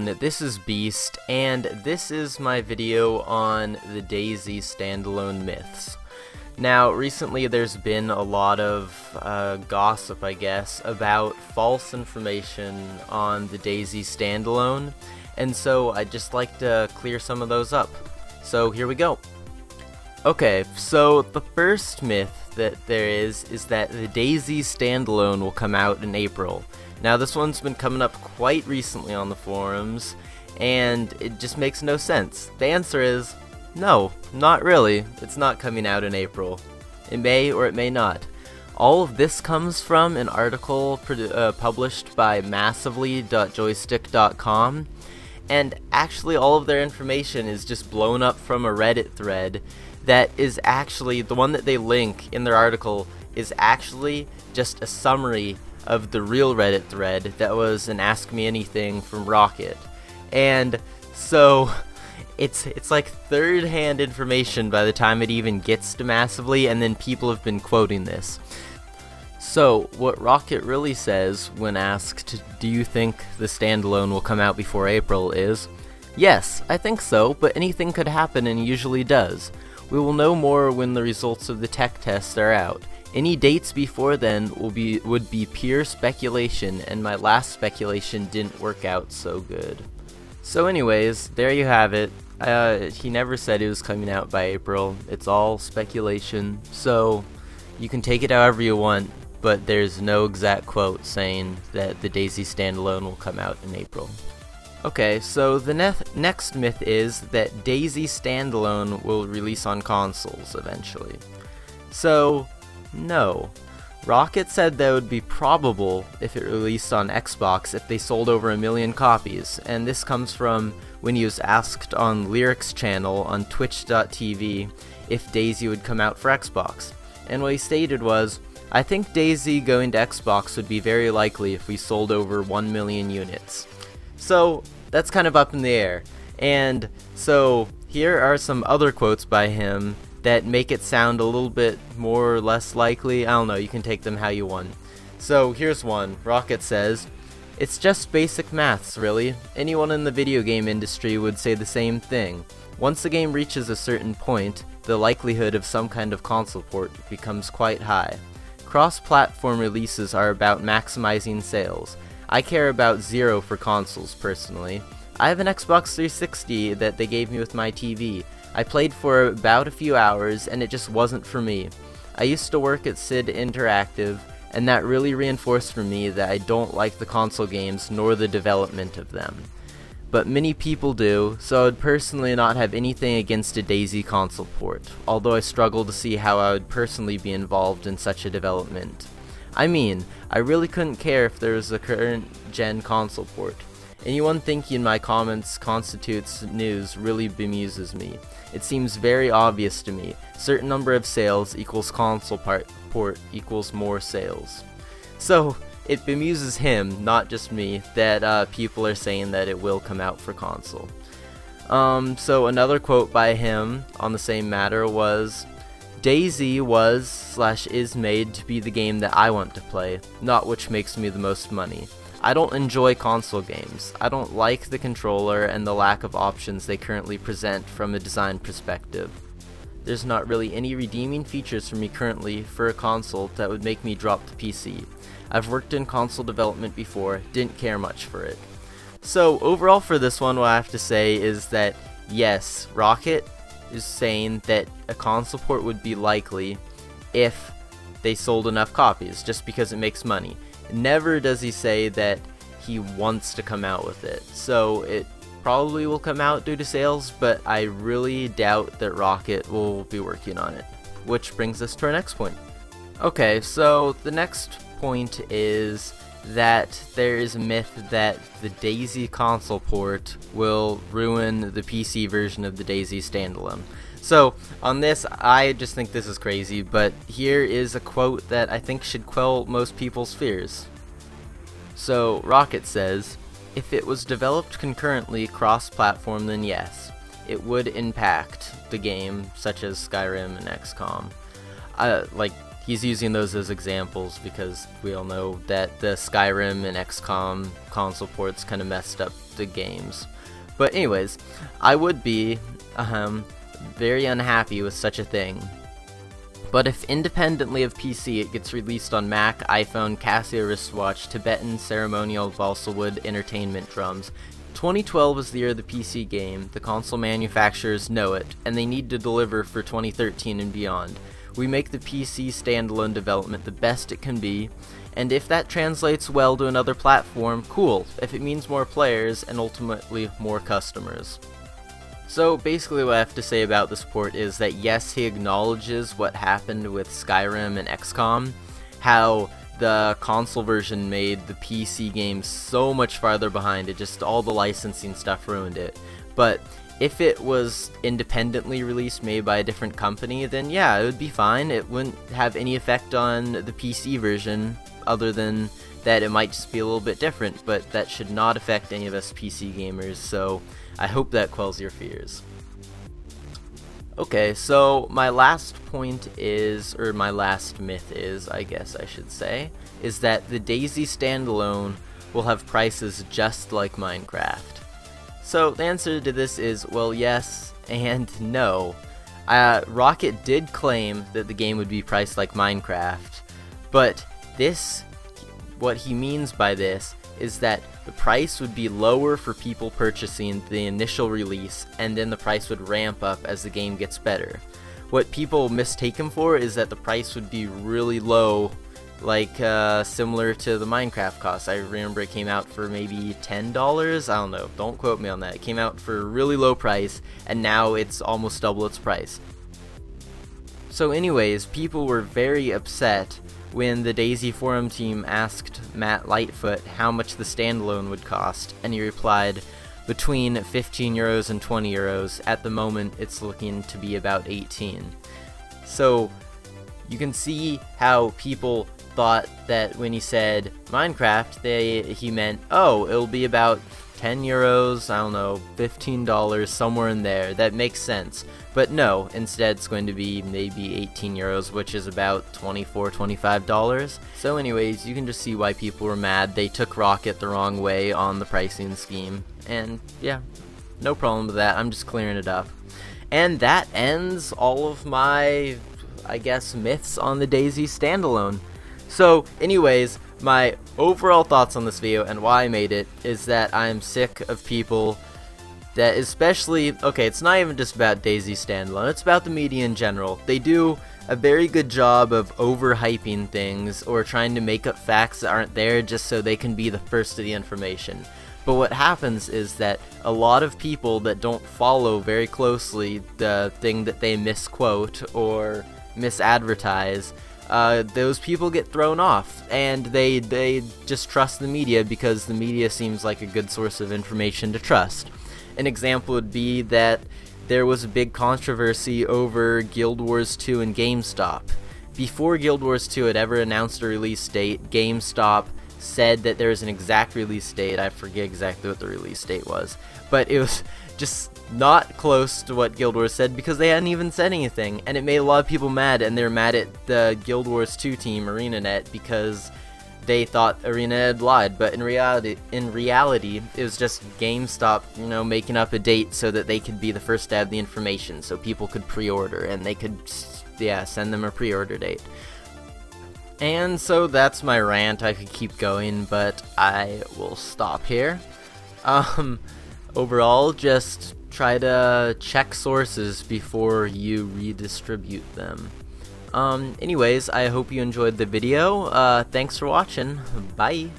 everyone, this is Beast, and this is my video on the DayZ Standalone myths. Now, recently there's been a lot of gossip, I guess, about false information on the DayZ Standalone, and so I'd just like to clear some of those up. So here we go. Okay, so the first myth that there is that the DayZ Standalone will come out in April. Now this one's been coming up quite recently on the forums, and it just makes no sense. The answer is, no, not really. It's not coming out in April. It may or it may not. All of this comes from an article published by massively.joystick.com, and actually all of their information is just blown up from a Reddit thread that is actually, the one that they link in their article is actually just a summary of the real Reddit thread that was an Ask Me Anything from Rocket. And so it's like third-hand information by the time it even gets to Massively, and then people have been quoting this. So what Rocket really says when asked, do you think the standalone will come out before April, is, yes, I think so, but anything could happen and usually does. We will know more when the results of the tech tests are out. Any dates before then would be pure speculation, and my last speculation didn't work out so good. So anyways, there you have it. He never said it was coming out by April. It's all speculation, so you can take it however you want, but there's no exact quote saying that the DayZ Standalone will come out in April. Okay, so the next myth is that DayZ Standalone will release on consoles eventually. So, no. Rocket said that would be probable if it released on Xbox if they sold over 1 million copies, and this comes from when he was asked on Lyric's channel on twitch.tv if DayZ would come out for Xbox. And what he stated was, I think DayZ going to Xbox would be very likely if we sold over 1 million units. So that's kind of up in the air. And so here are some other quotes by him that make it sound a little bit more or less likely. I don't know, you can take them how you want. So here's one. Rocket says, it's just basic maths, really. Anyone in the video game industry would say the same thing. Once the game reaches a certain point, the likelihood of some kind of console port becomes quite high. Cross-platform releases are about maximizing sales. I care about 0 for consoles, personally. I have an Xbox 360 that they gave me with my TV. I played for about a few hours, and it just wasn't for me. I used to work at SID Interactive, and that really reinforced for me that I don't like the console games nor the development of them. But many people do, so I would personally not have anything against a DayZ console port, although I struggle to see how I would personally be involved in such a development. I mean, I really couldn't care if there was a current-gen console port. Anyone thinking my comments constitutes news really bemuses me. It seems very obvious to me. Certain number of sales equals console port equals more sales. So, it bemuses him, not just me, that people are saying that it will come out for console. So another quote by him on the same matter was, DayZ was/is made to be the game that I want to play, not which makes me the most money. I don't enjoy console games. I don't like the controller and the lack of options they currently present from a design perspective. There's not really any redeeming features for me currently for a console that would make me drop the PC. I've worked in console development before, didn't care much for it. So overall for this one, what I have to say is that yes, Rocket is saying that a console port would be likely if they sold enough copies, just because it makes money. Never does he say that he wants to come out with it. So it probably will come out due to sales, but I really doubt that Rocket will be working on it. Which brings us to our next point. Okay, so the next point is that there is a myth that the DayZ console port will ruin the PC version of the DayZ Standalone. So on this, I just think this is crazy, but here is a quote that I think should quell most people's fears. So Rocket says, if it was developed concurrently cross-platform, then yes, it would impact the game, such as Skyrim and XCOM. he's using those as examples because we all know that the Skyrim and XCOM console ports kind of messed up the games. But anyways, I would be very unhappy with such a thing. But if independently of PC it gets released on Mac, iPhone, Casio wristwatch, Tibetan ceremonial balsa wood entertainment drums, 2012 is the year of the PC game, the console manufacturers know it, and they need to deliver for 2013 and beyond. We make the PC standalone development the best it can be, and if that translates well to another platform, cool, if it means more players and ultimately more customers. So basically what I have to say about this port is that yes, he acknowledges what happened with Skyrim and XCOM, how the console version made the PC game so much farther behind, it just all the licensing stuff ruined it. But if it was independently released, made by a different company, then yeah, it would be fine. It wouldn't have any effect on the PC version, other than that it might just be a little bit different, but that should not affect any of us PC gamers, so I hope that quells your fears. Okay, so my last point is, or my last myth is, I guess I should say, is that the DayZ Standalone will have prices just like Minecraft. So the answer to this is, well, yes and no. Rocket did claim that the game would be priced like Minecraft, but what he means by this is that the price would be lower for people purchasing the initial release, and then the price would ramp up as the game gets better. What people mistake him for is that the price would be really low, like similar to the Minecraft cost. I remember it came out for maybe $10, I don't know, don't quote me on that. It came out for a really low price, and now it's almost double its price. So anyways, people were very upset when the DayZ forum team asked Matt Lightfoot how much the standalone would cost, and he replied, between 15 euros and 20 euros. At the moment, it's looking to be about 18. So you can see how people thought that when he said Minecraft, he meant, oh, it'll be about 10 euros, I don't know, $15, somewhere in there. That makes sense. But no, instead it's going to be maybe 18 euros, which is about $24, $25. So anyways, you can just see why people were mad. They took Rocket the wrong way on the pricing scheme. And yeah, no problem with that. I'm just clearing it up. And that ends all of my, I guess, myths on the DayZ Standalone. So anyways, my overall thoughts on this video and why I made it is that I'm sick of people that, especially, okay, it's not even just about DayZ Standalone, it's about the media in general. They do a very good job of overhyping things or trying to make up facts that aren't there just so they can be the first to the information. But what happens is that a lot of people that don't follow very closely the thing that they misquote or misadvertise, those people get thrown off, and they just trust the media because the media seems like a good source of information to trust. An example would be that there was a big controversy over Guild Wars 2 and GameStop. Before Guild Wars 2 had ever announced a release date, GameStop said that there was an exact release date. I forget exactly what the release date was, but it was just not close to what Guild Wars said because they hadn't even said anything, and it made a lot of people mad, and they were mad at the Guild Wars 2 team, ArenaNet, because they thought ArenaNet had lied. But in reality, it was just GameStop, making up a date so that they could be the first to have the information, so people could pre-order, and they could, send them a pre-order date. And so that's my rant. I could keep going, but I will stop here. Overall, just try to check sources before you redistribute them. Anyways, I hope you enjoyed the video. Thanks for watching. Bye.